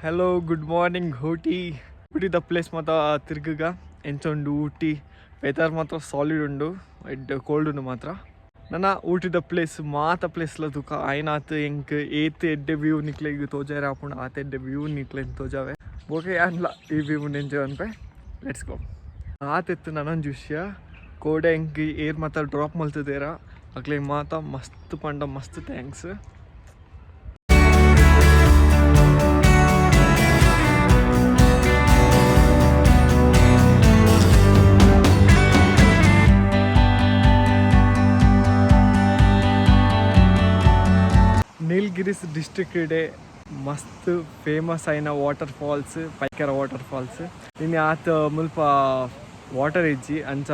Hello good morning Ooty the place ಮಾತ್ರ ತಿರ್ಗಗ ಎಂಚುಂಡು Ooty weather ಮಾತ್ರ solid ಉಂಡು ಎಡ್ ಕೋಲ್ಡ್ ಉಂಡು ಮಾತ್ರ ನನ್ನ ಊಟಿ ದ ಪ್ಲೇಸ್ ಪ್ಲೇಸ್ಲ ತುಕ ಆಯ್ನಾತ್ ಎಂಕ್ ಏತ್ ಎಡ್ಡೆ ವ್ಯೂ ನಿಕ್ಲೆ ಈಗ ತೋಜಾರೆ ಹಾಕೊಂಡು ಆತ ಎಡ್ಡೆ ವ್ಯೂ ನಿಕ್ಲೆ ತೋಜಾವೆ ಓಕೆ ಯಾನ್ಲ ಈ ವ್ಯೂ ಎಂಜಾಯ್ ಅನ್ಪೆ ಲೆಟ್ಸ್ ಗೋ ಆತಿತ್ತು ನನ್ನೊಂದು ವಿಷಯ ಕೋಡೆ ಎಂಕ್ ಏರ್ ಮಾತ್ರ ಡ್ರಾಪ್ ಮಲ್ತದೇರ ಅಕ್ಲೆ ಮಾತ ಮಸ್ತ್ ಪಂಡ ಮಸ್ತ್ ಥ್ಯಾಂಕ್ಸ್. ನೀಲಗಿರೀಸ್ ಡಿಸ್ಟ್ರಿಕ್ಟ್ ಇಡೆ ಮಸ್ತ್ ಫೇಮಸ್ ಆಯ್ನ waterfalls Pykara waterfalls ನಿನ್ನೆ ಆತ ಮುಲ್ಪ ವಾಟರ್ ಇಜ್ಜಿ ಅಂಚ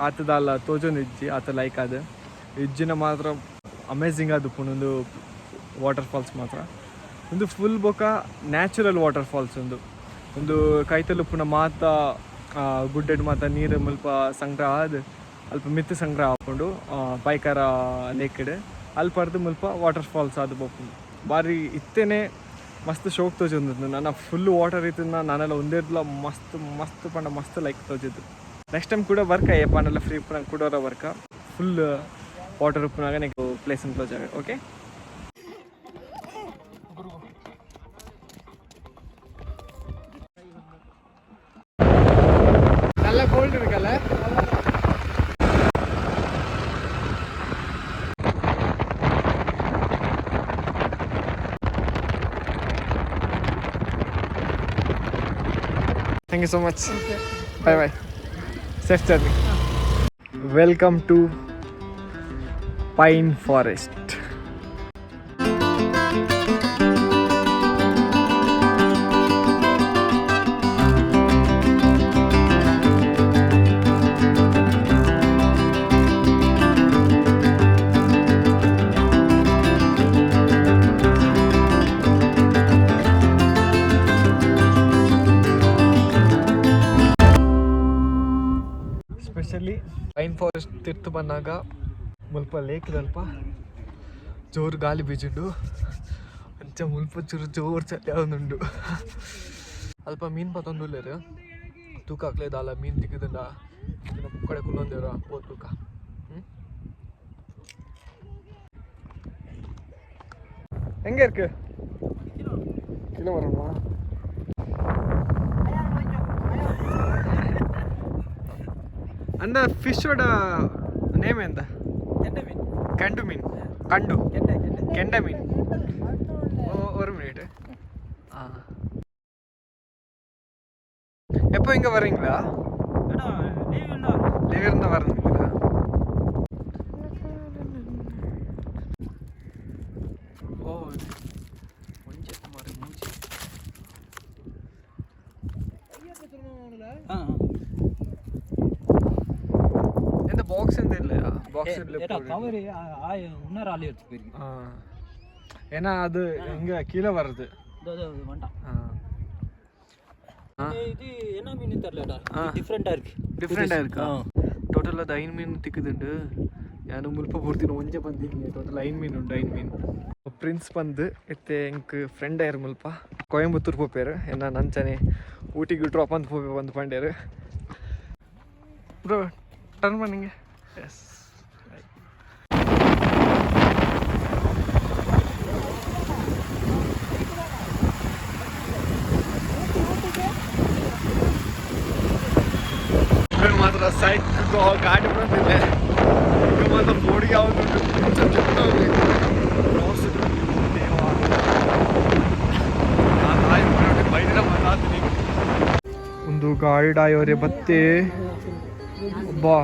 ಆತದಲ್ಲ ತೋಜೊಂದು ಇಜ್ಜಿ ಆತ ಲೈಕ್ ಅದು ಇಜ್ಜಿನ ಮಾತ್ರ ಅಮೇಝಿಂಗ್ ಅದು ಪುನೊಂದು ವಾಟರ್ ಫಾಲ್ಸ್ ಮಾತ್ರ ಒಂದು ಫುಲ್ ಬೊಕ ನ್ಯಾಚುರಲ್ ವಾಟರ್ ಫಾಲ್ಸ್ ಒಂದು ಕೈತಲು ಪುನಃ ಮಾತ ಗುಡ್ಡೆಡ್ ಮಾತ ನೀರು ಮುಲ್ಪ ಸಂಗ್ರಹ ಅದು ಅಲ್ಪ ಮಿತ್ತು ಸಂಗ್ರಹ ಹಾಕೊಂಡು ಪೈಕರ ಲೇಕಿಡ್ ಅಲ್ಲಿ ಪರ್ದು ಮುಲ್ಪ ವಾಟರ್ ಫಾಲ್ಸ್ ಅದು ಬೋಪುಂಡು ಬಾರಿ ಇತ್ತೇನೆ ಮಸ್ತ್ ಶೋಕ್ ತೋಜೊಂದು ನನ್ನ ಫುಲ್ ವಾಟರ್ ಇತ್ತು ನಾನೆಲ್ಲ ಒಂದೇದ್ಲ ಮಸ್ತ್ ಮಸ್ತ್ ಪಂಡ ಮಸ್ತ್ ಲೈಕ್ ತೋಜಿದ್ದು. ನೆಕ್ಸ್ಟ್ ಟೈಮ್ ಕೂಡ ವರ್ಕ ಏಪನೆಲ್ಲ ಫ್ರೀ ಪುನಃ ಕೂಡ ವರ್ಕ ಫುಲ್ ವಾಟರ್ ಉಪ್ಪುನಾಗ ನೆಕ್ಸ್ಟ್ ಪ್ಲೇಸ್ ಅಂತ ತೋಜಾವೆ. ಓಕೆ നല്ല ಕೋಲ್ಡ್ ಇರಕಲ್ಲ. Thank you so much. Okay. Bye bye. Safe journey. Welcome to Pine Forest. Specially pine forest ತಿರ್ತು ಬಂದಾಗ ಮುಲ್ಪ ಲೇಕ್ದಲ್ಪ ಜೋರು ಗಾಳಿ ಬೀಜುಂಡು ಅಂಚ ಮುಲ್ಪ ಚೂರು ಜೋರು ಚಳಿ ಅವನುಂಡು ಅಲ್ಪ ಮೀನು ಪತ್ತೊಂದುಲ್ಲೇರು ತೂಕ ಹಾಕ್ಲೇದಲ್ಲ ಮೀನು ತಿಕ್ಕದಂಡ ಕಡೆ ಕುಲ್ಲೊಂದೇವ್ರ ಓ ತೂಕ ಹೆಂಗೆ ಇರ್ಕು ಕಿಲೋ ಬರೋಣ அந்த ஃபிஷ்ஷோட நேம் எந்த கெண்டு மீன் கண்டு கெண்ட மீன் ஒரு மினிட் எப்போ இங்கே வர்றீங்களா லீவ் இருந்தால் வரீங்களா ஓ கொஞ்சம் மாதிரி மூச்சு ಬಾಕ್ಸ್ ಅಂತ ಇಲ್ಲ ಬಾಕ್ಸ್ ஏன்னா அது இங்க கீழே வருது இது என்ன மீன் தெரியலடா டிஃபரெண்டா இருக்கு ಟೋಟಲ್ ಅದು 5 ಮೀನು ತಿಕ್ಕದುಂಡು ಯಾನು ಮುಲ್ಪ ಪೂರ್ತಿನ ಒಂಜೆ ಬಂದಿದ್ದೀನಿ ಟೋಟಲ್ 5 ಮೀನು ಉಂಡು 5 ಮೀನು ಪ್ರಿನ್ಸ್ ಬಂದು ಎತ್ತೆ ಎಂಕ್ ಫ್ರೆಂಡ್ ಆಯ್ರು ಮುಲ್ಪ ಕೊಯಂಬತ್ತೂರು ಪೋಪೇರು ಏನ ನಂಚನೆ ಊಟಿಗೆ ಡ್ರಾಪ್ ಅಂತ ಹೋಗಿ ಬಂದು ಪಂಡ್ಯಾರು ಬ್ರೋ ಟರ್ನ್ பண்ணிங்க ಎಸ್ ಮಾತ್ರ ಸೈಡ್ ಗಾಡಿ ಬಂದಿದೆ ಈಗ ಮಾತ್ರ ಬೋರ್ಡಿಗೆ ಯಾವುದು ಒಂದು ಗಾಡಿ ಆಯೋರೆ ಬತ್ತೆ ಬಾ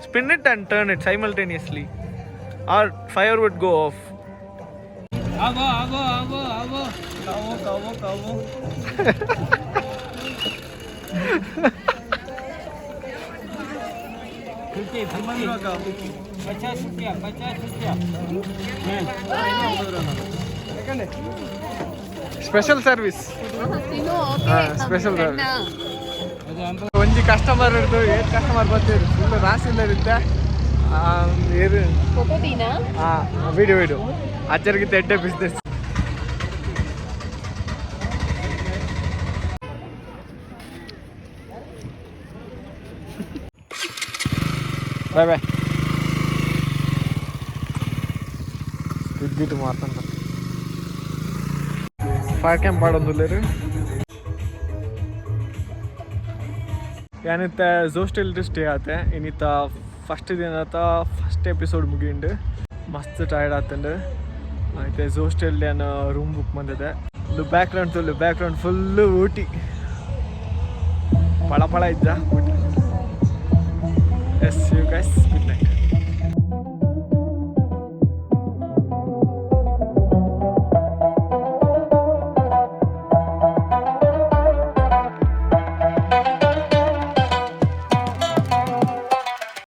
spin it and turn it simultaneously or fire would go off. Avo special service special service ಒಂಜಿ ಕಸ್ಟಮರ್ ಇರ್ದು 8 ಕಸ್ಟಮರ್ ಬರ್ತೀರಿ ಫುಲ್ ರಾಶಿ ಇಲ್ಲ ಇರುತ್ತೆ फोटो दी ना हाँ वीडियो आचार की तेटे बिजनेस बाय बाय ಇದ್ದಿಟ್ಟು ಮಾತಂತ ಫೈರ್ ಕ್ಯಾಂಪ್ ಮಾಡೋದಿಲ್ಲ यानित जोस्टेल स्टे आते इनित फस्ट दिन फस्ट एपिसोड मुगिंड मस्त टायर्ड आतंड అయితే जोस्टेल रूम बुक ಬಂದಿದೆ ಬ್ಯಾಕ್ಗ್ರೌಂಡ್ ಫುಲ್ ಊಟಿ ಪಳ ಪಳ ಇದ್ದ ಎಸ್